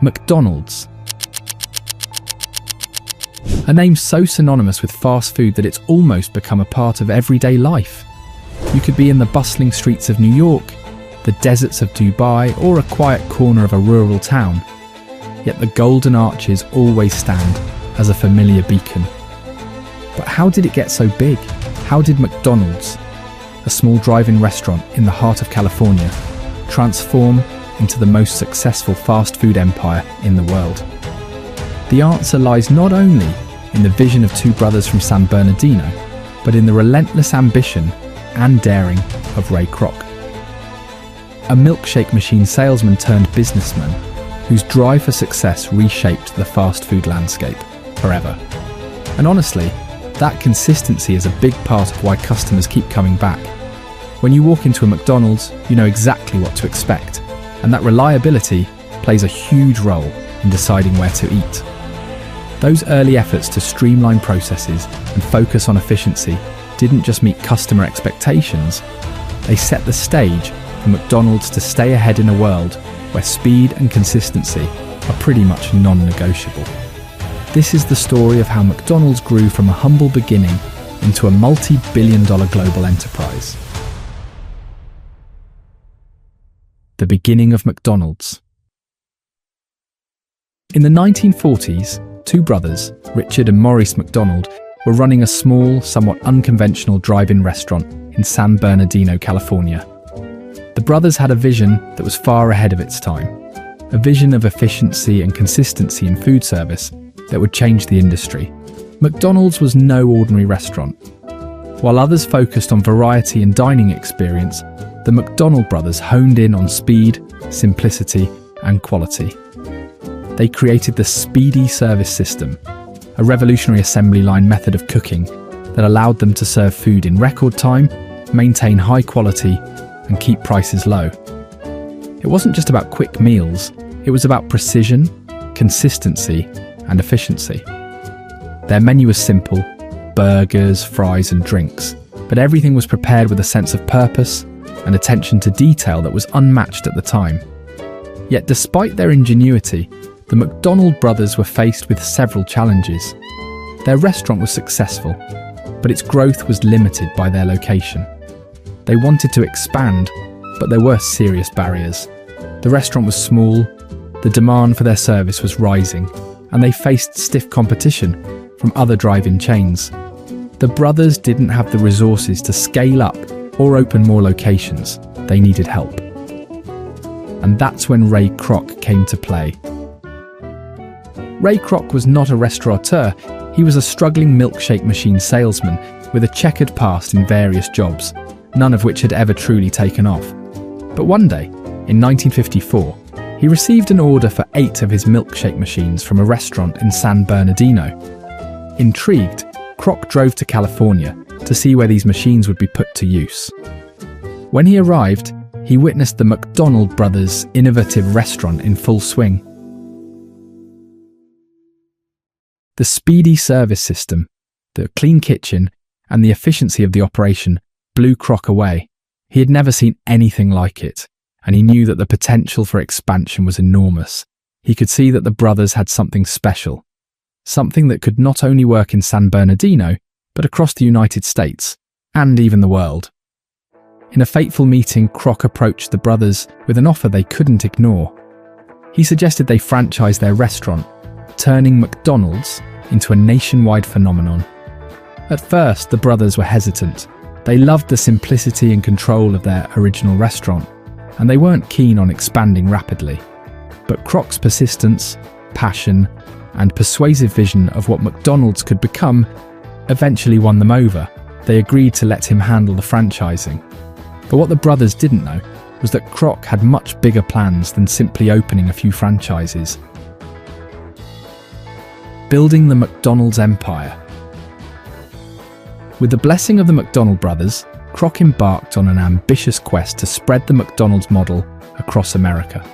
McDonald's. A name so synonymous with fast food that it's almost become a part of everyday life. You could be in the bustling streets of New York, the deserts of Dubai, or a quiet corner of a rural town. Yet the golden arches always stand as a familiar beacon. But how did it get so big? How did McDonald's, a small drive-in restaurant in the heart of California, transform into the most successful fast food empire in the world? The answer lies not only in the vision of two brothers from San Bernardino, but in the relentless ambition and daring of Ray Kroc, a milkshake machine salesman turned businessman whose drive for success reshaped the fast food landscape forever. And honestly, that consistency is a big part of why customers keep coming back. When you walk into a McDonald's, you know exactly what to expect, and that reliability plays a huge role in deciding where to eat. Those early efforts to streamline processes and focus on efficiency didn't just meet customer expectations, they set the stage for McDonald's to stay ahead in a world where speed and consistency are pretty much non-negotiable. This is the story of how McDonald's grew from a humble beginning into a multi-billion-dollar global enterprise. The beginning of McDonald's. In the 1940s, two brothers, Richard and Maurice McDonald, were running a small, somewhat unconventional drive-in restaurant in San Bernardino, California. The brothers had a vision that was far ahead of its time, a vision of efficiency and consistency in food service that would change the industry. McDonald's was no ordinary restaurant. While others focused on variety and dining experience, the McDonald brothers honed in on speed, simplicity, and quality. They created the speedy service system, a revolutionary assembly line method of cooking that allowed them to serve food in record time, maintain high quality, and keep prices low. It wasn't just about quick meals, it was about precision, consistency, and efficiency. Their menu was simple: burgers, fries, and drinks, but everything was prepared with a sense of purpose and attention to detail that was unmatched at the time. Yet despite their ingenuity, the McDonald brothers were faced with several challenges. Their restaurant was successful, but its growth was limited by their location. They wanted to expand, but there were serious barriers. The restaurant was small, the demand for their service was rising, and they faced stiff competition from other drive-in chains. The brothers didn't have the resources to scale up or open more locations. They needed help. And that's when Ray Kroc came to play. Ray Kroc was not a restaurateur, he was a struggling milkshake machine salesman with a checkered past in various jobs, none of which had ever truly taken off. But one day, in 1954, he received an order for 8 of his milkshake machines from a restaurant in San Bernardino. Intrigued, Kroc drove to California to see where these machines would be put to use. When he arrived, he witnessed the McDonald brothers' innovative restaurant in full swing. The speedy service system, the clean kitchen, and the efficiency of the operation blew Kroc away. He had never seen anything like it, and he knew that the potential for expansion was enormous. He could see that the brothers had something special, something that could not only work in San Bernardino, but across the United States, and even the world. In a fateful meeting, Kroc approached the brothers with an offer they couldn't ignore. He suggested they franchise their restaurant, turning McDonald's into a nationwide phenomenon. At first, the brothers were hesitant. They loved the simplicity and control of their original restaurant, and they weren't keen on expanding rapidly. But Kroc's persistence, passion, and persuasive vision of what McDonald's could become eventually won them over. They agreed to let him handle the franchising. But what the brothers didn't know was that Kroc had much bigger plans than simply opening a few franchises. Building the McDonald's empire. With the blessing of the McDonald brothers, Kroc embarked on an ambitious quest to spread the McDonald's model across America.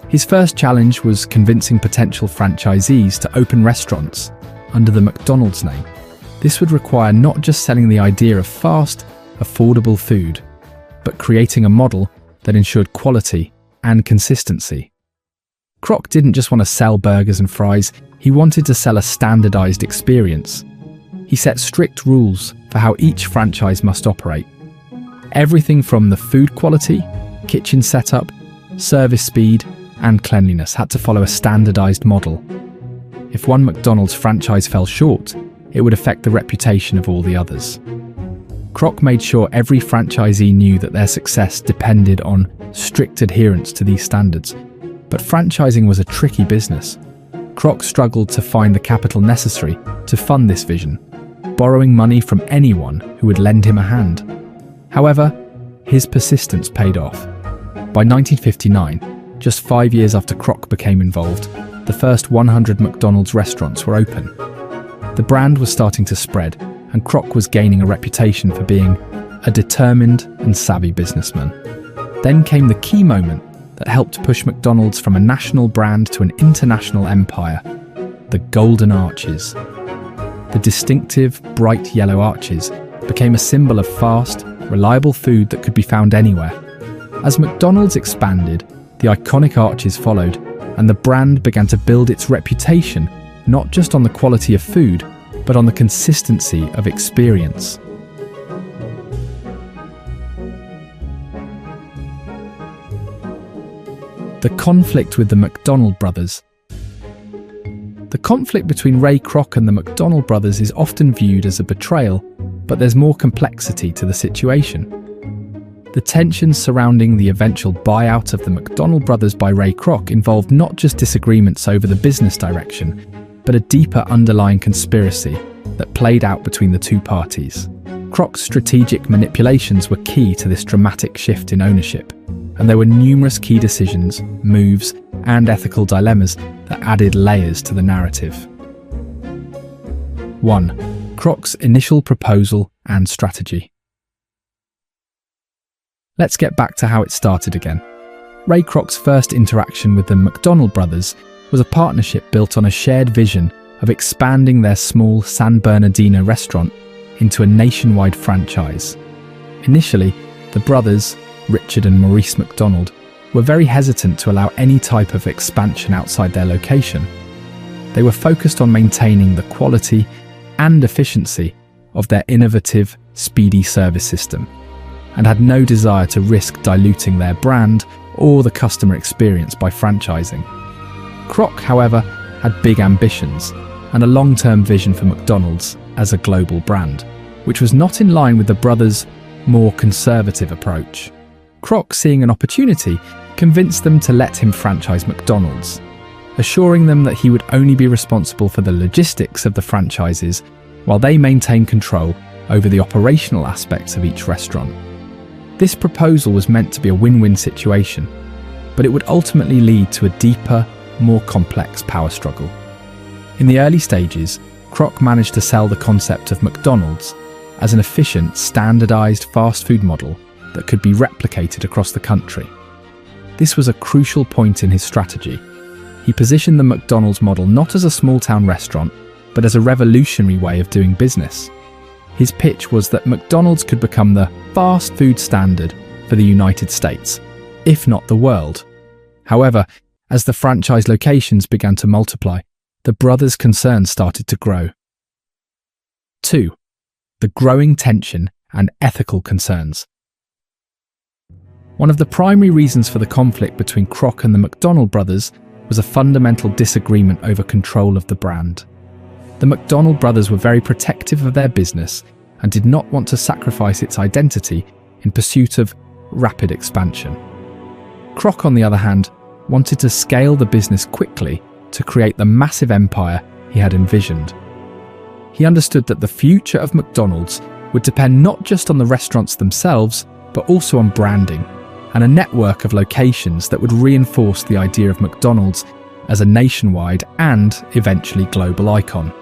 His first challenge was convincing potential franchisees to open restaurants under the McDonald's name. This would require not just selling the idea of fast, affordable food, but creating a model that ensured quality and consistency. Kroc didn't just want to sell burgers and fries, he wanted to sell a standardized experience. He set strict rules for how each franchise must operate. Everything from the food quality, kitchen setup, service speed, and cleanliness had to follow a standardized model. If one McDonald's franchise fell short, it would affect the reputation of all the others. Kroc made sure every franchisee knew that their success depended on strict adherence to these standards. But franchising was a tricky business. Kroc struggled to find the capital necessary to fund this vision, borrowing money from anyone who would lend him a hand. However, his persistence paid off. By 1959, just 5 years after Kroc became involved, the first 100 McDonald's restaurants were open. The brand was starting to spread, and Kroc was gaining a reputation for being a determined and savvy businessman. Then came the key moment that helped push McDonald's from a national brand to an international empire: the Golden Arches. The distinctive, bright yellow arches became a symbol of fast, reliable food that could be found anywhere. As McDonald's expanded, the iconic arches followed, and the brand began to build its reputation not just on the quality of food, but on the consistency of experience. The conflict with the McDonald brothers. The conflict between Ray Kroc and the McDonald brothers is often viewed as a betrayal, but there's more complexity to the situation. The tensions surrounding the eventual buyout of the McDonald brothers by Ray Kroc involved not just disagreements over the business direction, but a deeper underlying conspiracy that played out between the two parties. Kroc's strategic manipulations were key to this dramatic shift in ownership, and there were numerous key decisions, moves, and ethical dilemmas that added layers to the narrative. 1. Kroc's initial proposal and strategy. Let's get back to how it started again. Ray Kroc's first interaction with the McDonald brothers was a partnership built on a shared vision of expanding their small San Bernardino restaurant into a nationwide franchise. Initially, the brothers, Richard and Maurice McDonald, were very hesitant to allow any type of expansion outside their location. They were focused on maintaining the quality and efficiency of their innovative, speedy service system, and had no desire to risk diluting their brand or the customer experience by franchising. Kroc, however, had big ambitions and a long-term vision for McDonald's as a global brand, which was not in line with the brothers' more conservative approach. Kroc, seeing an opportunity, convinced them to let him franchise McDonald's, assuring them that he would only be responsible for the logistics of the franchises while they maintained control over the operational aspects of each restaurant. This proposal was meant to be a win-win situation, but it would ultimately lead to a deeper, more complex power struggle. In the early stages, Kroc managed to sell the concept of McDonald's as an efficient, standardized fast food model that could be replicated across the country. This was a crucial point in his strategy. He positioned the McDonald's model not as a small-town restaurant, but as a revolutionary way of doing business. His pitch was that McDonald's could become the fast food standard for the United States, if not the world. However, as the franchise locations began to multiply, the brothers' concerns started to grow. 2. The growing tension and ethical concerns. One of the primary reasons for the conflict between Kroc and the McDonald brothers was a fundamental disagreement over control of the brand. The McDonald brothers were very protective of their business and did not want to sacrifice its identity in pursuit of rapid expansion. Kroc, on the other hand, wanted to scale the business quickly to create the massive empire he had envisioned. He understood that the future of McDonald's would depend not just on the restaurants themselves, but also on branding and a network of locations that would reinforce the idea of McDonald's as a nationwide and eventually global icon.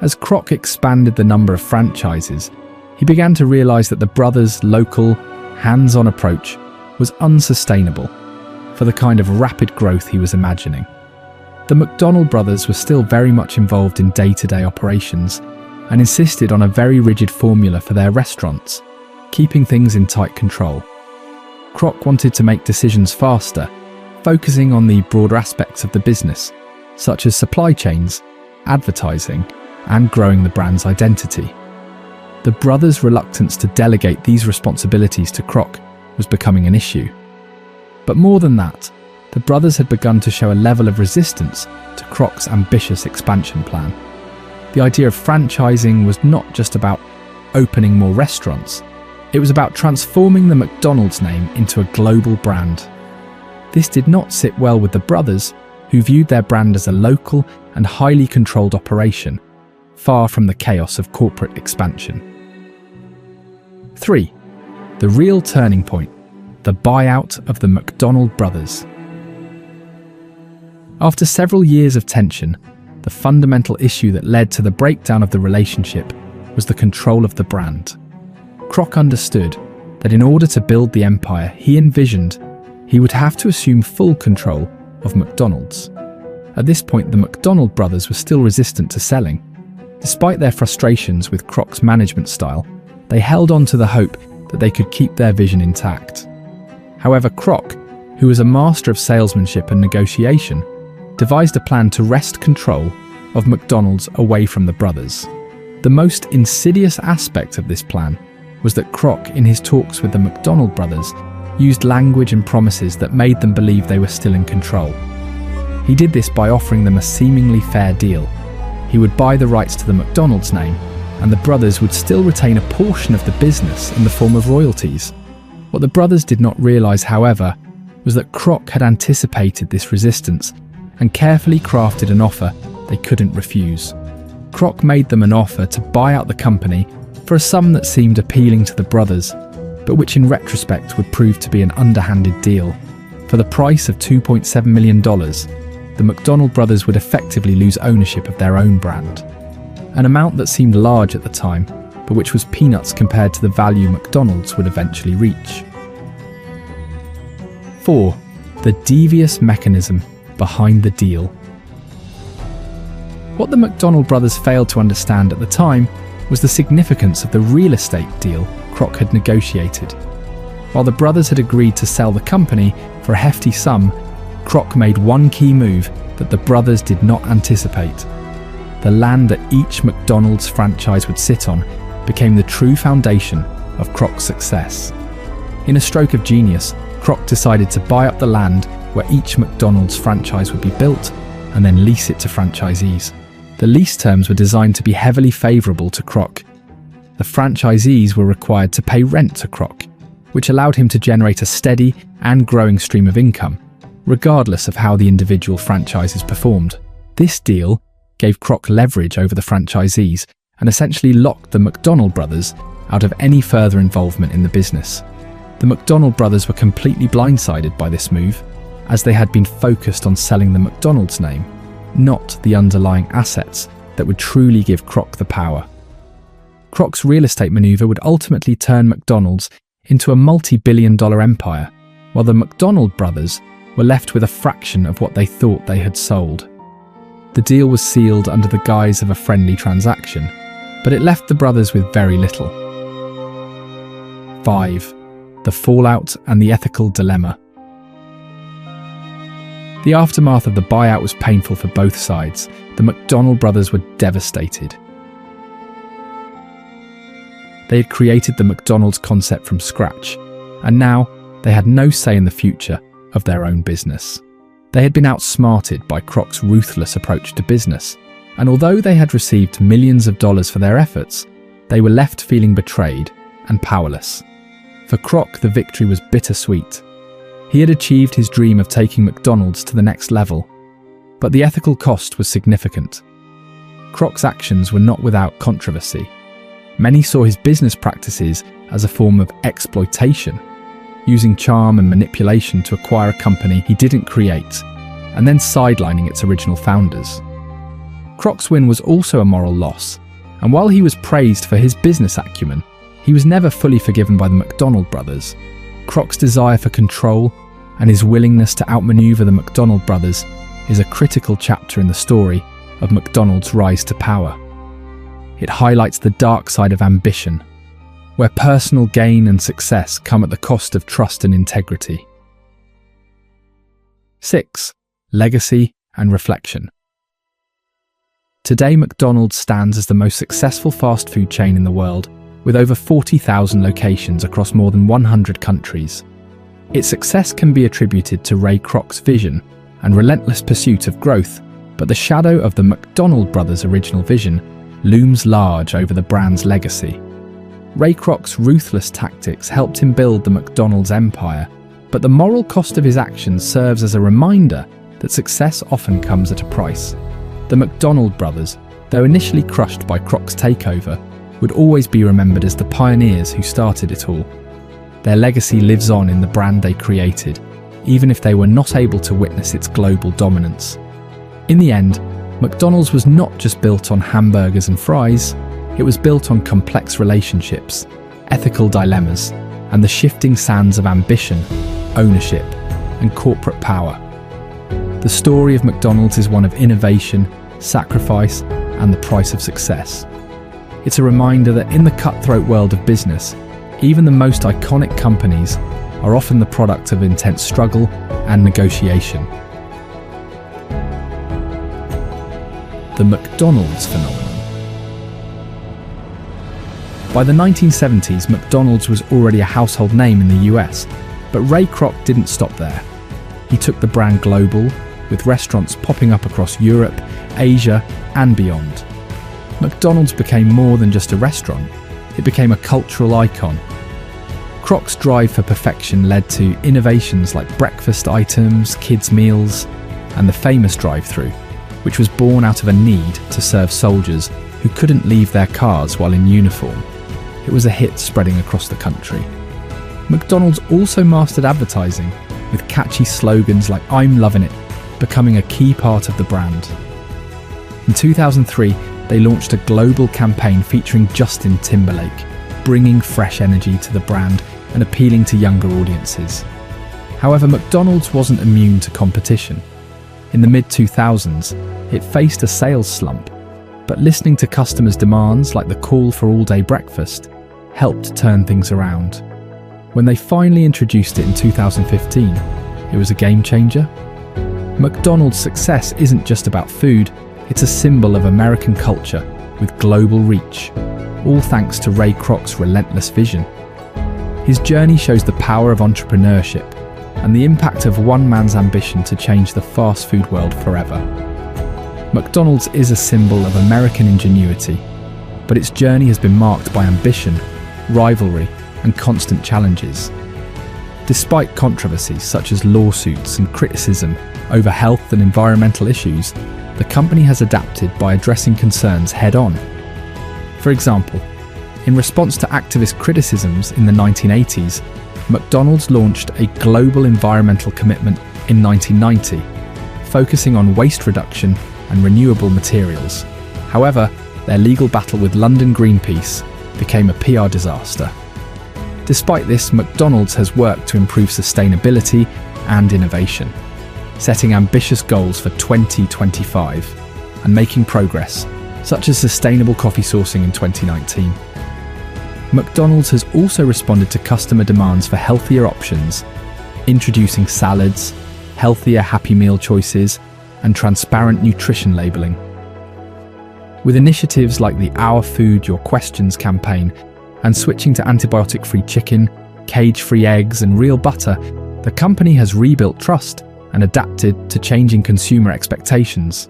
As Kroc expanded the number of franchises, he began to realize that the brothers' local, hands-on approach was unsustainable for the kind of rapid growth he was imagining. The McDonald brothers were still very much involved in day-to-day operations and insisted on a very rigid formula for their restaurants, keeping things in tight control. Kroc wanted to make decisions faster, focusing on the broader aspects of the business, such as supply chains, advertising, and growing the brand's identity. The brothers' reluctance to delegate these responsibilities to Kroc was becoming an issue. But more than that, the brothers had begun to show a level of resistance to Kroc's ambitious expansion plan. The idea of franchising was not just about opening more restaurants, it was about transforming the McDonald's name into a global brand. This did not sit well with the brothers, who viewed their brand as a local and highly controlled operation, far from the chaos of corporate expansion. 3. The real turning point, the buyout of the McDonald brothers. After several years of tension, the fundamental issue that led to the breakdown of the relationship was the control of the brand. Kroc understood that in order to build the empire he envisioned, he would have to assume full control of McDonald's. At this point, the McDonald brothers were still resistant to selling. Despite their frustrations with Kroc's management style, they held on to the hope that they could keep their vision intact. However, Kroc, who was a master of salesmanship and negotiation, devised a plan to wrest control of McDonald's away from the brothers. The most insidious aspect of this plan was that Kroc, in his talks with the McDonald brothers, used language and promises that made them believe they were still in control. He did this by offering them a seemingly fair deal. He would buy the rights to the McDonald's name, and the brothers would still retain a portion of the business in the form of royalties. What the brothers did not realize, however, was that Kroc had anticipated this resistance and carefully crafted an offer they couldn't refuse. Kroc made them an offer to buy out the company for a sum that seemed appealing to the brothers, but which in retrospect would prove to be an underhanded deal. For the price of $2.7 million, the McDonald brothers would effectively lose ownership of their own brand, an amount that seemed large at the time, but which was peanuts compared to the value McDonald's would eventually reach. 4. The devious mechanism behind the deal. What the McDonald brothers failed to understand at the time was the significance of the real estate deal Kroc had negotiated. While the brothers had agreed to sell the company for a hefty sum, Kroc made one key move that the brothers did not anticipate. The land that each McDonald's franchise would sit on became the true foundation of Kroc's success. In a stroke of genius, Kroc decided to buy up the land where each McDonald's franchise would be built and then lease it to franchisees. The lease terms were designed to be heavily favourable to Kroc. The franchisees were required to pay rent to Kroc, which allowed him to generate a steady and growing stream of income, regardless of how the individual franchises performed. This deal gave Kroc leverage over the franchisees and essentially locked the McDonald brothers out of any further involvement in the business. The McDonald brothers were completely blindsided by this move, as they had been focused on selling the McDonald's name, not the underlying assets that would truly give Kroc the power. Kroc's real estate maneuver would ultimately turn McDonald's into a multi-billion-dollar empire, while the McDonald brothers were left with a fraction of what they thought they had sold. The deal was sealed under the guise of a friendly transaction, but it left the brothers with very little. 5. The fallout and the ethical dilemma. The aftermath of the buyout was painful for both sides. The McDonald brothers were devastated. They had created the McDonald's concept from scratch, and now they had no say in the future of their own business. They had been outsmarted by Kroc's ruthless approach to business, and although they had received millions of dollars for their efforts, they were left feeling betrayed and powerless. For Kroc, the victory was bittersweet. He had achieved his dream of taking McDonald's to the next level, but the ethical cost was significant. Kroc's actions were not without controversy. Many saw his business practices as a form of exploitation, using charm and manipulation to acquire a company he didn't create, and then sidelining its original founders. Kroc's win was also a moral loss, and while he was praised for his business acumen, he was never fully forgiven by the McDonald brothers. Kroc's desire for control and his willingness to outmaneuver the McDonald brothers is a critical chapter in the story of McDonald's rise to power. It highlights the dark side of ambition, where personal gain and success come at the cost of trust and integrity. 6. Legacy and reflection. Today, McDonald's stands as the most successful fast food chain in the world, with over 40,000 locations across more than 100 countries. Its success can be attributed to Ray Kroc's vision and relentless pursuit of growth, but the shadow of the McDonald brothers' original vision looms large over the brand's legacy. Ray Kroc's ruthless tactics helped him build the McDonald's empire, but the moral cost of his actions serves as a reminder that success often comes at a price. The McDonald brothers, though initially crushed by Kroc's takeover, would always be remembered as the pioneers who started it all. Their legacy lives on in the brand they created, even if they were not able to witness its global dominance. In the end, McDonald's was not just built on hamburgers and fries, it was built on complex relationships, ethical dilemmas, and the shifting sands of ambition, ownership, and corporate power. The story of McDonald's is one of innovation, sacrifice, and the price of success. It's a reminder that in the cutthroat world of business, even the most iconic companies are often the product of intense struggle and negotiation. The McDonald's phenomenon. By the 1970s, McDonald's was already a household name in the US, but Ray Kroc didn't stop there. He took the brand global, with restaurants popping up across Europe, Asia, and beyond. McDonald's became more than just a restaurant, it became a cultural icon. Kroc's drive for perfection led to innovations like breakfast items, kids' meals, and the famous drive-thru, which was born out of a need to serve soldiers who couldn't leave their cars while in uniform. It was a hit spreading across the country. McDonald's also mastered advertising, with catchy slogans like "I'm loving it" becoming a key part of the brand. In 2003, they launched a global campaign featuring Justin Timberlake, bringing fresh energy to the brand and appealing to younger audiences. However, McDonald's wasn't immune to competition. In the mid-2000s, it faced a sales slump, but listening to customers' demands like the call for all-day breakfast helped turn things around. When they finally introduced it in 2015, it was a game changer. McDonald's success isn't just about food, it's a symbol of American culture with global reach, all thanks to Ray Kroc's relentless vision. His journey shows the power of entrepreneurship and the impact of one man's ambition to change the fast food world forever. McDonald's is a symbol of American ingenuity, but its journey has been marked by ambition, rivalry, and constant challenges. Despite controversies such as lawsuits and criticism over health and environmental issues, the company has adapted by addressing concerns head-on. For example, in response to activist criticisms in the 1980s, McDonald's launched a global environmental commitment in 1990, focusing on waste reduction and renewable materials. However, their legal battle with London Greenpeace became a PR disaster. Despite this, McDonald's has worked to improve sustainability and innovation, setting ambitious goals for 2025 and making progress, such as sustainable coffee sourcing in 2019. McDonald's has also responded to customer demands for healthier options, introducing salads, healthier Happy Meal choices, and transparent nutrition labeling. With initiatives like the Our Food, Your Questions campaign and switching to antibiotic-free chicken, cage-free eggs, and real butter, the company has rebuilt trust and adapted to changing consumer expectations.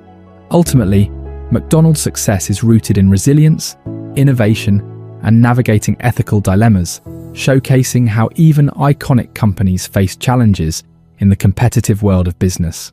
Ultimately, McDonald's success is rooted in resilience, innovation, and navigating ethical dilemmas, showcasing how even iconic companies face challenges in the competitive world of business.